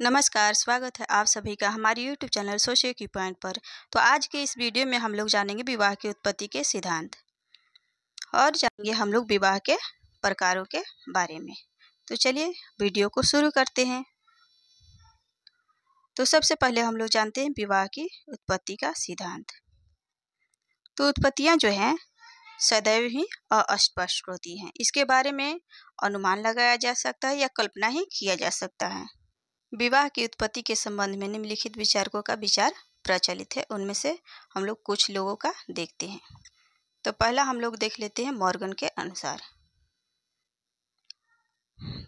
नमस्कार, स्वागत है आप सभी का हमारे यूट्यूब चैनल सोशियो की पॉइंट पर। तो आज के इस वीडियो में हम लोग जानेंगे विवाह की उत्पत्ति के सिद्धांत और जानेंगे हम लोग विवाह के प्रकारों के बारे में। तो चलिए वीडियो को शुरू करते हैं। तो सबसे पहले हम लोग जानते हैं विवाह की उत्पत्ति का सिद्धांत। तो उत्पत्तियां जो हैं सदैव ही अस्पष्ट होती हैं। इसके बारे में अनुमान लगाया जा सकता है या कल्पना ही किया जा सकता है। विवाह की उत्पत्ति के संबंध में निम्नलिखित विचारकों का विचार प्रचलित है। उनमें से हम लोग कुछ लोगों का देखते हैं। तो पहला हम लोग देख लेते हैं मॉर्गन के अनुसार।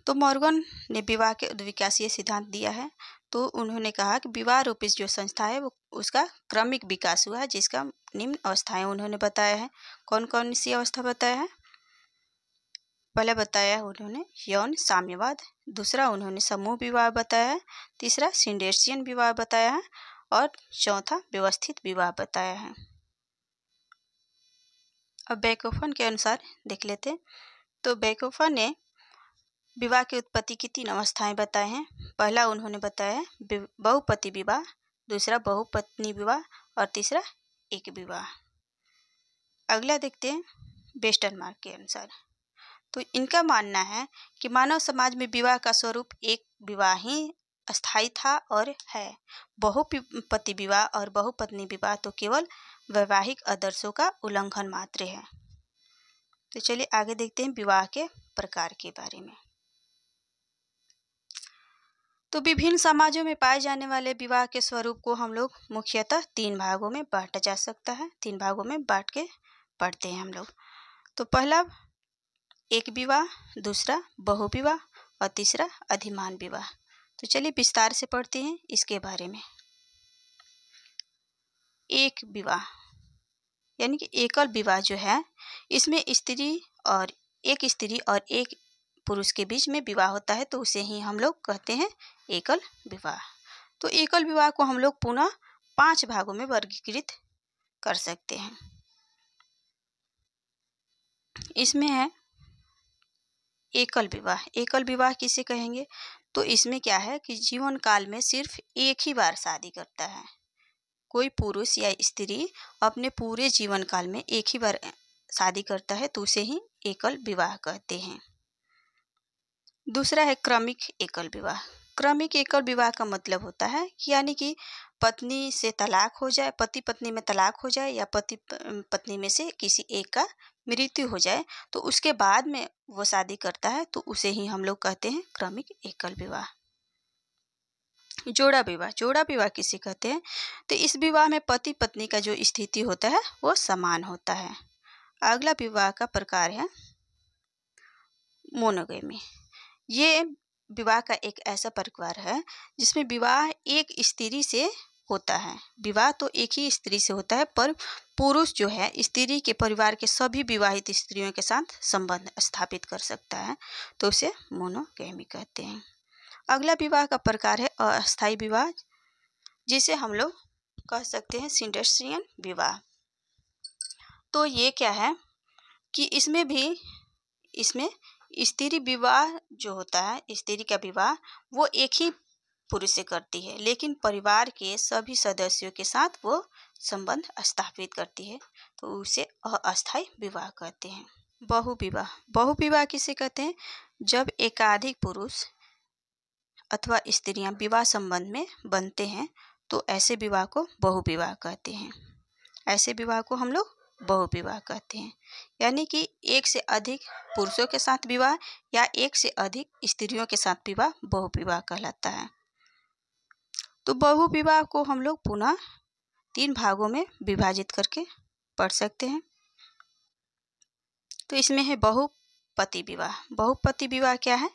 तो मॉर्गन ने विवाह के उद्विकासीय सिद्धांत दिया है। तो उन्होंने कहा कि विवाह रूपी जो संस्था है वो उसका क्रमिक विकास हुआ है, जिसका निम्न अवस्थाएं उन्होंने बताया है। कौन कौन सी अवस्था बताया है? पहले बताया है उन्होंने यौन साम्यवाद, दूसरा उन्होंने समूह विवाह बताया है, तीसरा सिंडेशियन विवाह बताया है और चौथा व्यवस्थित विवाह बताया है। अब बेकोफन के अनुसार देख लेते हैं। तो बेकोफन ने विवाह की उत्पत्ति की 3 अवस्थाएं बताए हैं। पहला उन्होंने बताया है बहुपति विवाह, दूसरा बहुपत्नी विवाह और तीसरा एक विवाह। अगला देखते हैं वेस्टरमार्क के अनुसार। तो इनका मानना है कि मानव समाज में विवाह का स्वरूप एक विवाह ही अस्थायी था और है। बहुपति विवाह और बहुपत्नी विवाह तो केवल वैवाहिक आदर्शों का उल्लंघन मात्र है। तो चलिए आगे देखते हैं विवाह के प्रकार के बारे में। तो विभिन्न समाजों में पाए जाने वाले विवाह के स्वरूप को हम लोग मुख्यतः 3 भागों में बांटा जा सकता है। 3 भागों में बांट के पढ़ते हैं हम लोग। तो पहला एक विवाह, दूसरा बहुविवाह और तीसरा अधिमान विवाह। तो चलिए विस्तार से पढ़ते हैं इसके बारे में। एक विवाह यानी कि एकल विवाह जो है, इसमें एक स्त्री और एक पुरुष के बीच में विवाह होता है, तो उसे ही हम लोग कहते हैं एकल विवाह। तो एकल विवाह को हम लोग पुनः 5 भागों में वर्गीकृत कर सकते हैं। इसमें है एकल विवाह। एकल विवाह किसे कहेंगे? तो इसमें क्या है कि जीवन काल में सिर्फ एक ही बार शादी करता है। कोई पुरुष या स्त्री अपने पूरे जीवन काल में एक ही बार शादी करता है, तो उसे ही एकल विवाह कहते हैं। दूसरा है क्रमिक एकल विवाह। क्रमिक एकल विवाह का मतलब होता है कि यानी कि पत्नी से तलाक हो जाए, पति पत्नी में तलाक हो जाए या पति पत्नी में से किसी एक का मृत्यु हो जाए, तो उसके बाद में वो शादी करता है, तो उसे ही हम लोग कहते हैं क्रमिक एकल विवाह। जोड़ा विवाह। जोड़ा विवाह किसे कहते हैं? तो इस विवाह में पति पत्नी का जो स्थिति होता है वो समान होता है। अगला विवाह का प्रकार है मोनोगेमी। ये विवाह का एक ऐसा प्रकार है जिसमें विवाह एक स्त्री से होता है। विवाह तो एक ही स्त्री से होता है, पर पुरुष जो है स्त्री के परिवार के सभी विवाहित स्त्रियों के साथ संबंध स्थापित कर सकता है, तो उसे मोनोगेमी कहते हैं। अगला विवाह का प्रकार है अस्थायी विवाह, जिसे हम लोग कह सकते हैं सिंडेशियन विवाह। तो ये क्या है कि इसमें स्त्री विवाह जो होता है, स्त्री का विवाह वो एक ही पुरुष से करती है, लेकिन परिवार के सभी सदस्यों के साथ वो संबंध स्थापित करती है, तो उसे अस्थायी विवाह कहते हैं। बहुविवाह। बहुविवाह किसे कहते हैं? जब एकाधिक पुरुष अथवा स्त्रियां विवाह संबंध में बनते हैं, तो ऐसे विवाह को बहुविवाह कहते हैं। ऐसे विवाह को हम लोग बहुविवाह कहते हैं, यानी कि एक से अधिक पुरुषों के साथ विवाह या एक से अधिक स्त्रियों के साथ विवाह बहुविवाह कहलाता है। तो बहुविवाह को हम लोग पुनः 3 भागों में विभाजित करके पढ़ सकते हैं। तो इसमें है बहुपति विवाह। बहुपति विवाह क्या है?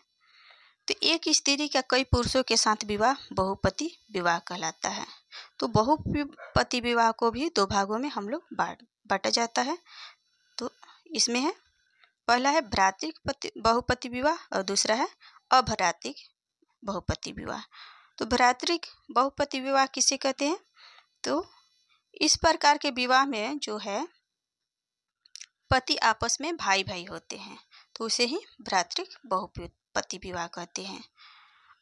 तो एक स्त्री का कई पुरुषों के साथ विवाह बहुपति विवाह कहलाता है। तो बहुपति विवाह को भी 2 भागों में हम लोग बांटा जाता है। तो इसमें है पहला है भ्रातृक बहुपति विवाह और दूसरा है अभ्रातृक बहुपति विवाह। तो भ्रातृक बहुपति विवाह किसे कहते हैं? तो इस प्रकार के विवाह में जो है पति आपस में भाई भाई होते हैं, तो उसे ही भ्रातृक बहुपति विवाह कहते हैं।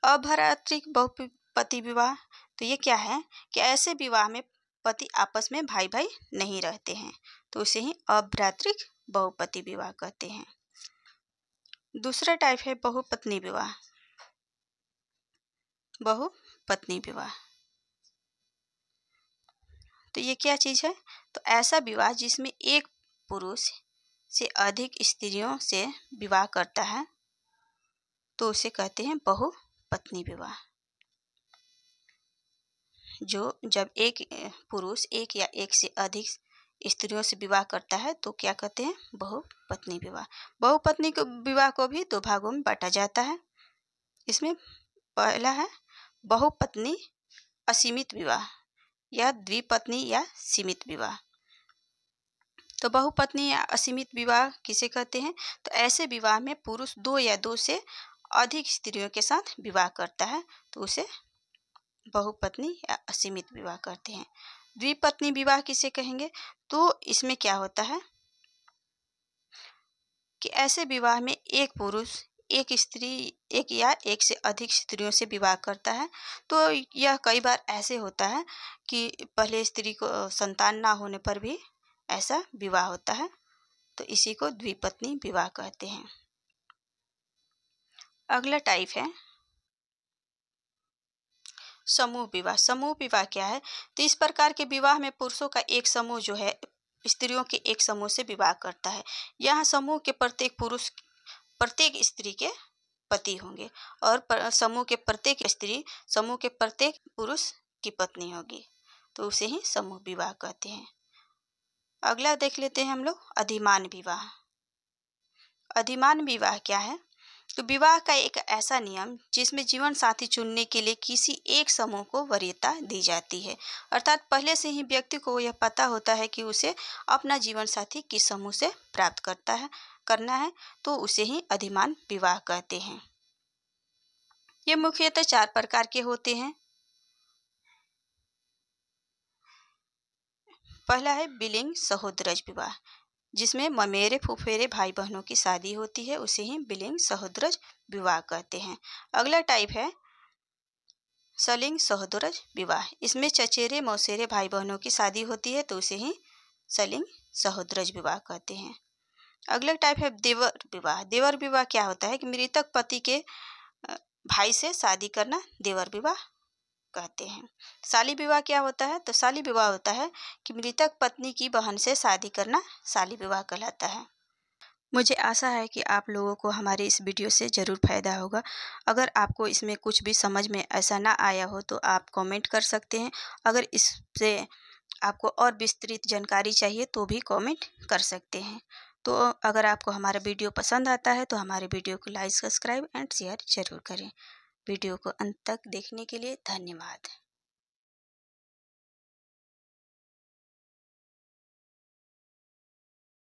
अभ्रातृक पति विवाह, तो ये क्या है कि ऐसे विवाह में पति आपस में भाई भाई नहीं रहते हैं, तो उसे ही अभ्रातृक बहुपति विवाह कहते हैं। दूसरा टाइप है बहुपत्नी विवाह। बहुपत्नी विवाह, तो ये क्या चीज़ है? तो ऐसा विवाह जिसमें एक पुरुष से अधिक स्त्रियों से विवाह करता है, तो उसे कहते हैं बहुपत्नी विवाह। जब एक पुरुष एक या एक से अधिक स्त्रियों से विवाह करता है तो क्या कहते हैं? बहुपत्नी विवाह। बहुपत्नी विवाह को भी दो भागों में बांटा जाता है। इसमें पहला है बहुपत्नी असीमित विवाह या द्विपत्नी या सीमित विवाह। तो बहुपत्नी या असीमित विवाह किसे कहते हैं? तो ऐसे विवाह में पुरुष दो या दो से अधिक स्त्रियों के साथ विवाह करता है, तो उसे बहुपत्नी या असीमित विवाह कहते हैं। द्विपत्नी विवाह किसे कहेंगे? तो इसमें क्या होता है कि ऐसे विवाह में एक पुरुष एक स्त्री एक या एक से अधिक स्त्रियों से विवाह करता है। तो यह कई बार ऐसे होता है कि पहले स्त्री को संतान ना होने पर भी ऐसा विवाह होता है, तो इसी को द्विपत्नी विवाह कहते हैं। अगला टाइप है समूह विवाह। समूह विवाह क्या है? तो इस प्रकार के विवाह में पुरुषों का एक समूह जो है स्त्रियों के एक समूह से विवाह करता है। यहाँ समूह के प्रत्येक पुरुष प्रत्येक स्त्री के पति होंगे और समूह के प्रत्येक स्त्री समूह के प्रत्येक पुरुष की पत्नी होगी, तो उसे ही समूह विवाह कहते हैं। अगला देख लेते हैं हम लोग अधिमान विवाह। अधिमान विवाह क्या है? तो विवाह का एक ऐसा नियम जिसमें जीवन साथी चुनने के लिए किसी एक समूह को वरीयता दी जाती है, अर्थात पहले से ही व्यक्ति को यह पता होता है कि उसे अपना जीवन साथी किस समूह से प्राप्त करना है, तो उसे ही अधिमान विवाह कहते हैं। ये मुख्यतः 4 प्रकार के होते हैं। पहला है बिलिंग सहोदरज विवाह, जिसमें ममेरे फुफेरे भाई बहनों की शादी होती है, उसे ही बिलिंग सहोदरज विवाह कहते हैं। अगला टाइप है सलिंग सहोदरज विवाह। इसमें चचेरे मौसेरे भाई बहनों की शादी होती है, तो उसे ही सलिंग सहोदरज विवाह कहते हैं। अगला टाइप है देवर विवाह। देवर विवाह क्या होता है कि मृतक पति के भाई से शादी करना देवर विवाह कहते हैं। शाली विवाह क्या होता है? तो शाली विवाह होता है कि मृतक पत्नी की बहन से शादी करना शाली विवाह कहलाता है। मुझे आशा है कि आप लोगों को हमारे इस वीडियो से ज़रूर फ़ायदा होगा। अगर आपको इसमें कुछ भी समझ में ऐसा ना आया हो तो आप कमेंट कर सकते हैं। अगर इससे आपको और विस्तृत जानकारी चाहिए तो भी कमेंट कर सकते हैं। तो अगर आपको हमारा वीडियो पसंद आता है तो हमारे वीडियो को लाइक, सब्सक्राइब एंड शेयर ज़रूर करें। वीडियो को अंत तक देखने के लिए धन्यवाद।